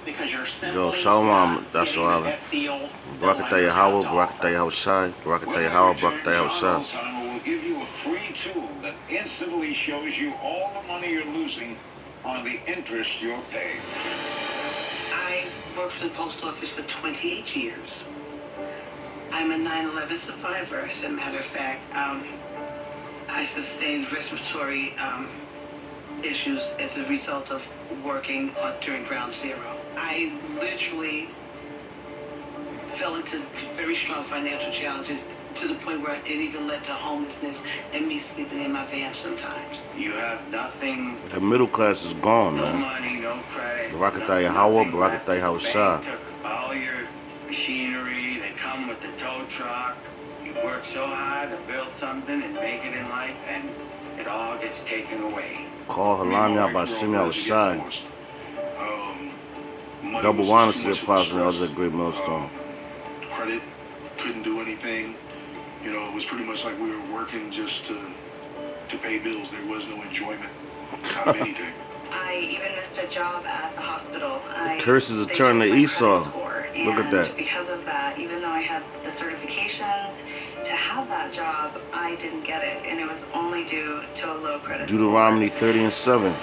because you're Yo, simply Shalom, not that's getting the all. best deals that Barakataya lenders have Hawa, to offer. Barakataya Hawashai, When Barakataya I Hawa, return, Barakataya John Hawashai. Alzheimer will give you a free tool that instantly shows you all the money you're losing on the interest you're paying. I've worked for the post office for 28 years. I'm a 9/11 survivor, as a matter of fact. I sustained respiratory issues as a result of working during Ground Zero. I literally fell into very strong financial challenges to the point where it even led to homelessness and me sleeping in my van sometimes. You have nothing. The middle class is gone, No man. money, no credit. Barakataya Hawa, nothing left. Barakataya The Hawashai. bank took all your machinery. They come with the tow truck. You work so hard to build something and make it in life, and it all gets taken away. Call Halanya by Shimi Hawashai. Money Double was honesty too much of a applies and that was a stress. great millstone. Credit, couldn't do anything. You know, it was pretty much like we were working just to pay bills. There was no enjoyment out of anything. I even missed a job at the hospital. Curses are turning to Esau. Look at that. Because of that, even though I had the certifications to have that job, I didn't get it, and it was only due to a low credit Deuteronomy score. 30:7.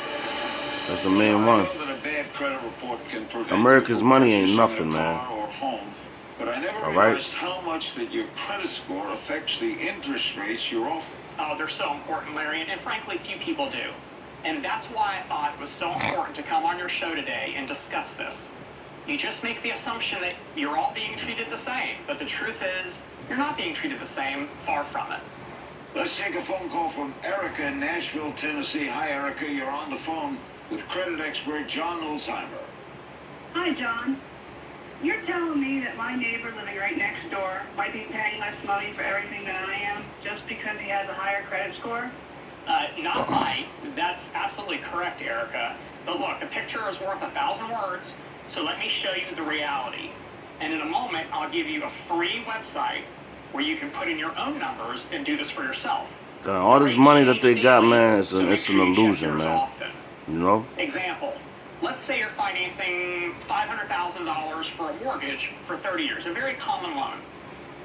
That's the main one. I know that a bad credit report can prevent America's you from money ain't purchasing nothing, a man. car or home, but I never All right. realized how much that your credit score affects the interest rates you're offered. Oh, they're so important, Larry, and frankly, few people do. And that's why I thought it was so important to come on your show today and discuss this. You just make the assumption that you're all being treated the same, but the truth is, you're not being treated the same, far from it. Let's take a phone call from Erica in Nashville, Tennessee. Hi, Erica. You're on the phone with credit expert John Alzheimer. Hi, John. You're telling me that my neighbor living right next door might be paying less money for everything than I am just because he has a higher credit score? Not might. That's absolutely correct, Erica. But look, a picture is worth 1,000 words, so let me show you the reality. And in a moment, I'll give you a free website where you can put in your own numbers and do this for yourself. All this money that they got, man, it's an illusion, man. You know? Example. Let's say you're financing $500,000 for a mortgage for 30 years, a very common loan.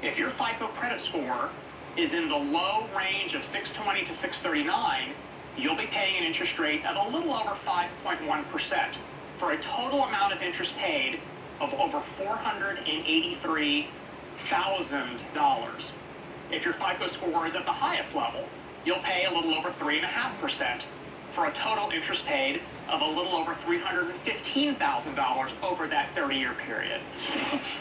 If your FICO credit score is in the low range of 620 to 639, you'll be paying an interest rate of a little over 5.1% for a total amount of interest paid of over $483,000. If your FICO score is at the highest level, you'll pay a little over 3.5% for a total interest paid of a little over $315,000 over that 30-year period.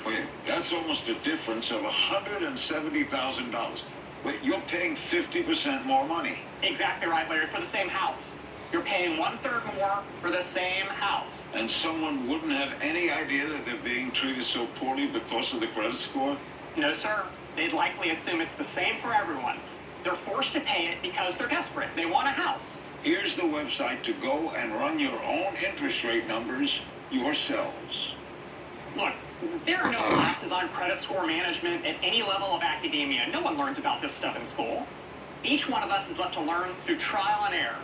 Wait, that's almost a difference of $170,000. Wait, you're paying 50% more money. Exactly right, Larry, for the same house. You're paying 1/3 more for the same house. And someone wouldn't have any idea that they're being treated so poorly because of the credit score? No, sir. They'd likely assume it's the same for everyone. They're forced to pay it because they're desperate. They want a house. Here's the website to go and run your own interest rate numbers yourselves. Look, there are no classes on credit score management at any level of academia. No one learns about this stuff in school. Each one of us is left to learn through trial and error.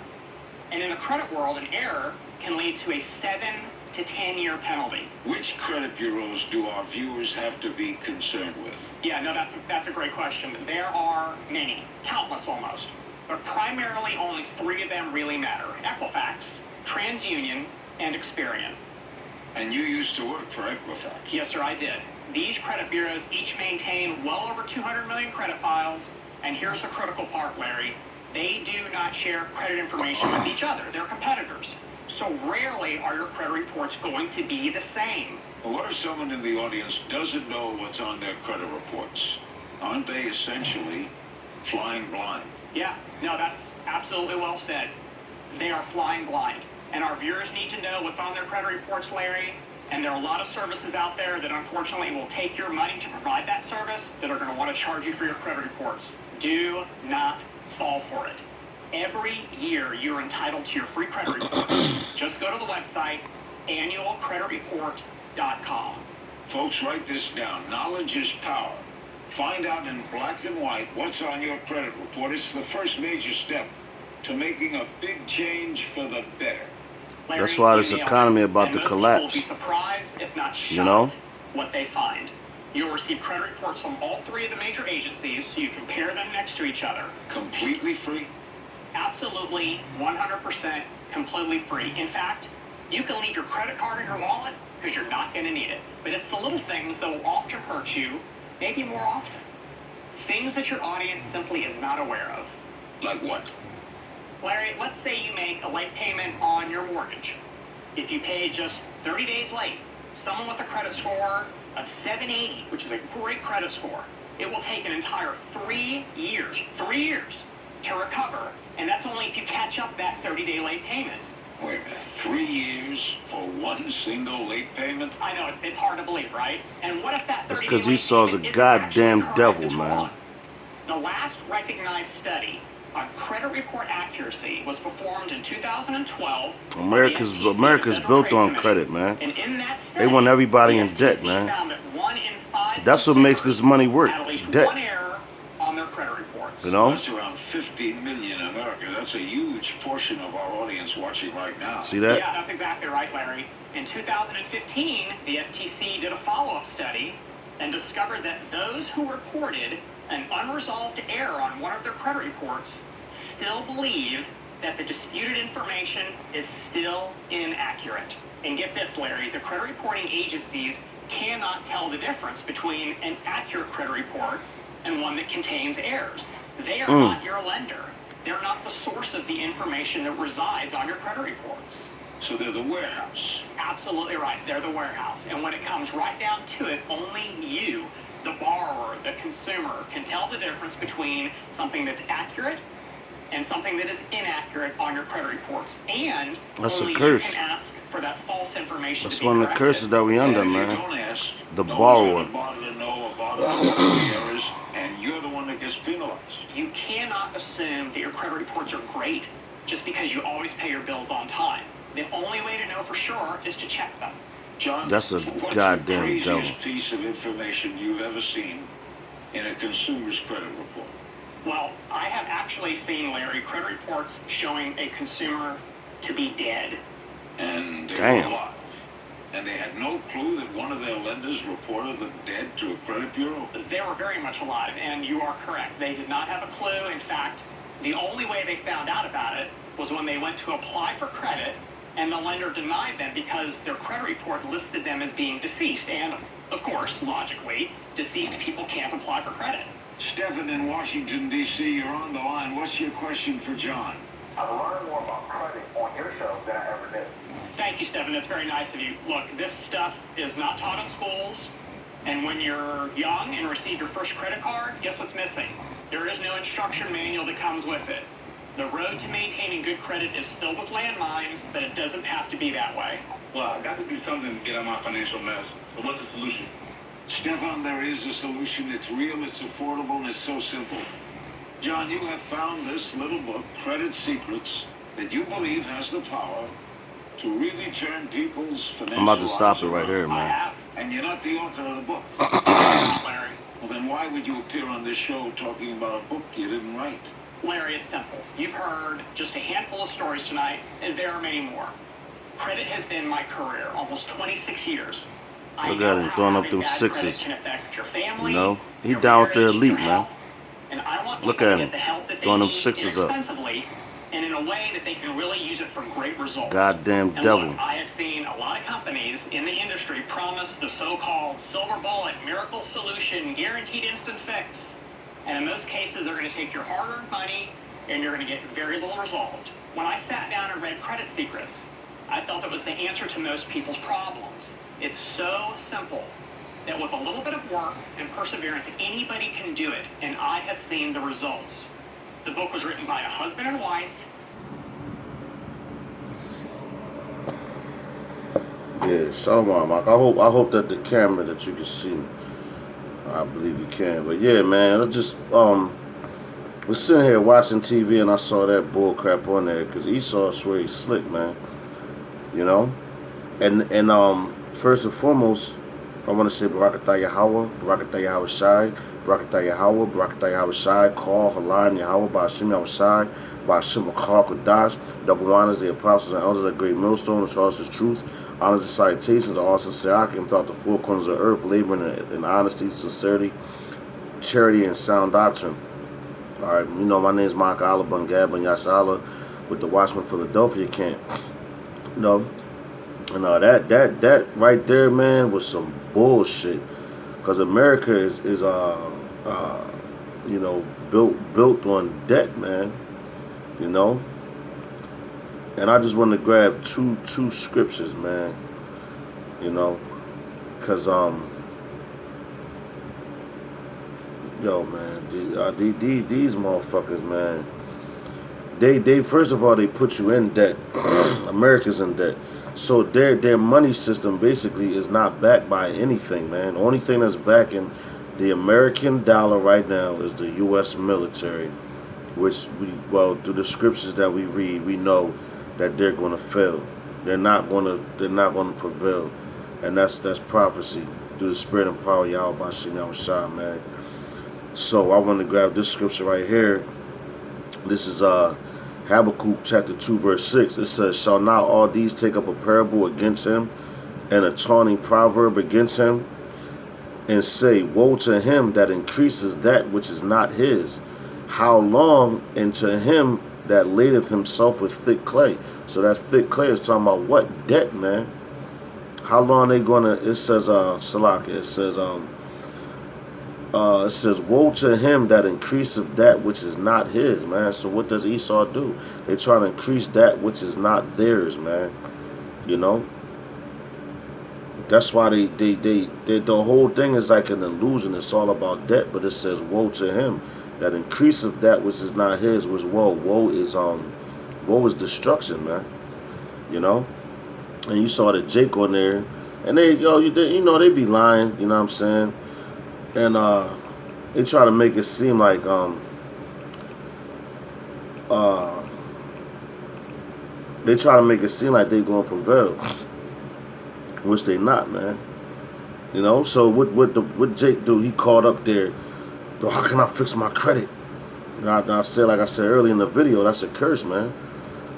And in the credit world, an error can lead to a 7 to 10-year penalty. Which credit bureaus do our viewers have to be concerned with? Yeah, no, that's a great question. There are many, countless almost. But primarily only 3 of them really matter: Equifax, TransUnion, and Experian. And you used to work for Equifax? Yes, sir, I did. These credit bureaus each maintain well over 200 million credit files. And here's the critical part, Larry. They do not share credit information with each other. They're competitors. So rarely are your credit reports going to be the same. Well, what if someone in the audience doesn't know what's on their credit reports? Aren't they essentially flying blind? Yeah, no, that's absolutely well said. They are flying blind. And our viewers need to know what's on their credit reports, Larry. And there are a lot of services out there that unfortunately will take your money to provide that service that are going to want to charge you for your credit reports. Do not fall for it. Every year you're entitled to your free credit reports. Just go to the website, annualcreditreport.com. Folks, write this down. Knowledge is power. Find out in black and white what's on your credit report. It's the first major step to making a big change for the better. Larry, That's why you this nailed economy it. about And to most collapse. people will be surprised, if not shocked, You know? what they find. You'll receive credit reports from all three of the major agencies, so you compare them next to each other. Completely free? Absolutely, 100% completely free. In fact, you can leave your credit card in your wallet because you're not going to need it. But it's the little things that will often hurt you, maybe more often. Things that your audience simply is not aware of. Like what? Larry, let's say you make a late payment on your mortgage. If you pay just 30 days late, someone with a credit score of 780, which is a great credit score, it will take an entire 3 years to recover, and that's only if you catch up that 30-day late payment. Wait a minute, 3 years for one single late payment? I know, it's hard to believe, right? And what if that 30-day That's because late Esau's a payment isn't actually goddamn correct? devil, It's man. wrong. The last recognized study on credit report accuracy was performed in 2012. America's by the FTC, America's the Federal built Trade on Commission. credit, man. And in that study, They want everybody the in debt, FTC man. found that 1 in 5 That's what makes this money work. had at least Debt. one error on their credit reports. You know? That's around 15 million in America. That's a huge portion of our audience watching right now. See that? Yeah, that's exactly right, Larry. In 2015, the FTC did a follow-up study and discovered that those who reported an unresolved error on one of their credit reports still believe that the disputed information is still inaccurate. And get this, Larry, the credit reporting agencies cannot tell the difference between an accurate credit report and one that contains errors. They are not your lender. They're not the source of the information that resides on your credit reports. So they're the warehouse. Absolutely right. They're the warehouse. And when it comes right down to it, only you, the borrower, the consumer, can tell the difference between something that's accurate and something that is inaccurate on your credit reports. And That's a only curse. you can ask for that false information That's to be one of the corrected. curses that we under, And if you man. don't ask, The no borrower. one's gonna bother to know about the errors, and you're the one that gets penalized. You cannot assume that your credit reports are great just because you always pay your bills on time. The only way to know for sure is to check them. John, That's a what's goddamn the craziest devil. piece of information you've ever seen in a consumer's credit report? Well, I have actually seen, Larry, credit reports showing a consumer to be dead. And they Damn. were alive. And they had no clue that one of their lenders reported them dead to a credit bureau? They were very much alive, and you are correct. They did not have a clue. In fact, the only way they found out about it was when they went to apply for credit, and the lender denied them because their credit report listed them as being deceased. And, of course, logically, deceased people can't apply for credit. Stephen in Washington, D.C., you're on the line. What's your question for John? I've learned more about credit on your show than I ever did. Thank you, Stephen. That's very nice of you. Look, this stuff is not taught in schools. And when you're young and receive your first credit card, guess what's missing? There is no instruction manual that comes with it. The road to maintaining good credit is filled with landmines, but it doesn't have to be that way. Well, I got to do something to get out of my financial mess. So what's the solution? Stefan, there is a solution. It's real, it's affordable, and it's so simple. John, you have found this little book, Credit Secrets, that you believe has the power to really turn people's financial I'm about to stop lives it right around. here, I man. have. And you're not the author of the book. Larry. Well, then why would you appear on this show talking about a book you didn't write? Larry, it's simple. You've heard just a handful of stories tonight, and there are many more. Credit has been my career, almost 26 years. I Look know at him how throwing up having them bad sixes. credit can affect your family, You know? He your down with the marriage, elite, your man. health, and I want Look people at to him. get the help that they Throwing them need sixes up. inexpensively and in a way that they can really use it for great results. Goddamn And devil. Look, I have seen a lot of companies in the industry promise the so-called silver bullet, miracle solution, guaranteed instant fix. And in most cases, they're going to take your hard-earned money and you're going to get very little resolved. When I sat down and read Credit Secrets, I felt it was the answer to most people's problems. It's so simple that with a little bit of work and perseverance, anybody can do it, and I have seen the results. The book was written by a husband and wife. Yeah, Shalom, Mark. I hope that the camera that you can see me. I believe you can. But yeah, man, I just was sitting here watching TV and I saw that bull crap on there because Esau, I swear he's slick, man. You know? And first and foremost, I want to say Barakatah Yahweh, Barakatah Yahweh Shai, Barakatah Yahweh, Barakatah Yahweh Shai, Call, Halan, Yahweh, Ba'ashim Yahweh Shai, by Shimakawa Dash, double whiners, the apostles and elders at Great Millstone, which charges truth, honors and salutations, all sincere Akim throughout the four corners of the earth, laboring in honesty, sincerity, charity, and sound doctrine. Alright, you know, my name is Mark Allah Bungab and Yashala with the Watchman Philadelphia camp. You know, and that right there, man, was some bullshit. Because America is you know, built on debt, man. You know, and I just want to grab two scriptures, man. You know, cause yo, man, these motherfuckers, man. They first of all, they put you in debt. America's in debt. So their money system basically is not backed by anything, man. The only thing that's backing the American dollar right now is the U.S. military, which through the scriptures that we read, we know that they're going to fail. They're not going to prevail, and that's prophecy through the spirit and power of Yahweh Bashim Yahushua, man. So I want to grab this scripture right here. This is Habakkuk chapter 2 verse 6. It says, "Shall not all these take up a parable against him, and a taunting proverb against him, and say, woe to him that increases that which is not his? How long? And to him that ladeth himself with thick clay." So that thick clay is talking about what? Debt, man. How long they gonna? It says, Salaki. It says, woe to him that increaseth that which is not his, man. So what does Esau do? They try to increase that which is not theirs, man. You know. That's why they the whole thing is like an illusion. It's all about debt, but it says, woe to him that increaseth that which is not his. Was woe. Woe is destruction, man. You know. And you saw the Jake on there, and they they be lying. You know what I'm saying? And they try to make it seem like they gonna prevail, which they not, man. You know. So what Jake do? He called up there. So how can I fix my credit? And I said, like I said earlier in the video, that's a curse, man.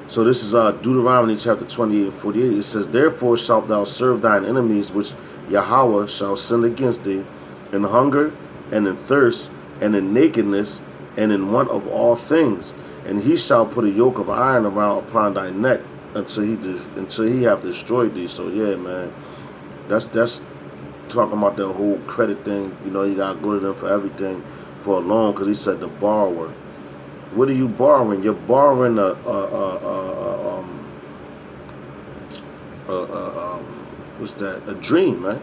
So this is Deuteronomy chapter 28:48. It says, "Therefore shalt thou serve thine enemies, which Yahweh shall send against thee, in hunger, and in thirst, and in nakedness, and in want of all things. And he shall put a yoke of iron around upon thy neck until he have destroyed thee." So yeah, man, that's talking about the whole credit thing. You know, you gotta go to them for everything for a loan, because he said the borrower. What are you borrowing? You're borrowing what's that? A dream, man.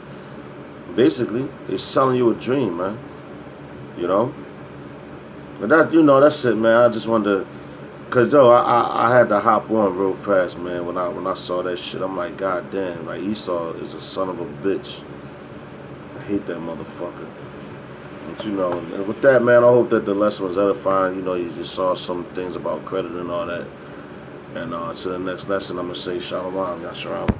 Basically, they're selling you a dream, man. You know. But that's it, man. I just wanted to, cause though I had to hop on real fast, man. When I saw that shit, I'm like, God damn, like Esau is a son of a bitch. I hate that motherfucker. But you know, and with that, man, I hope that the lesson was edifying. You know, you saw some things about credit and all that. And to the next lesson, I'm gonna say Shalom, Yasharam.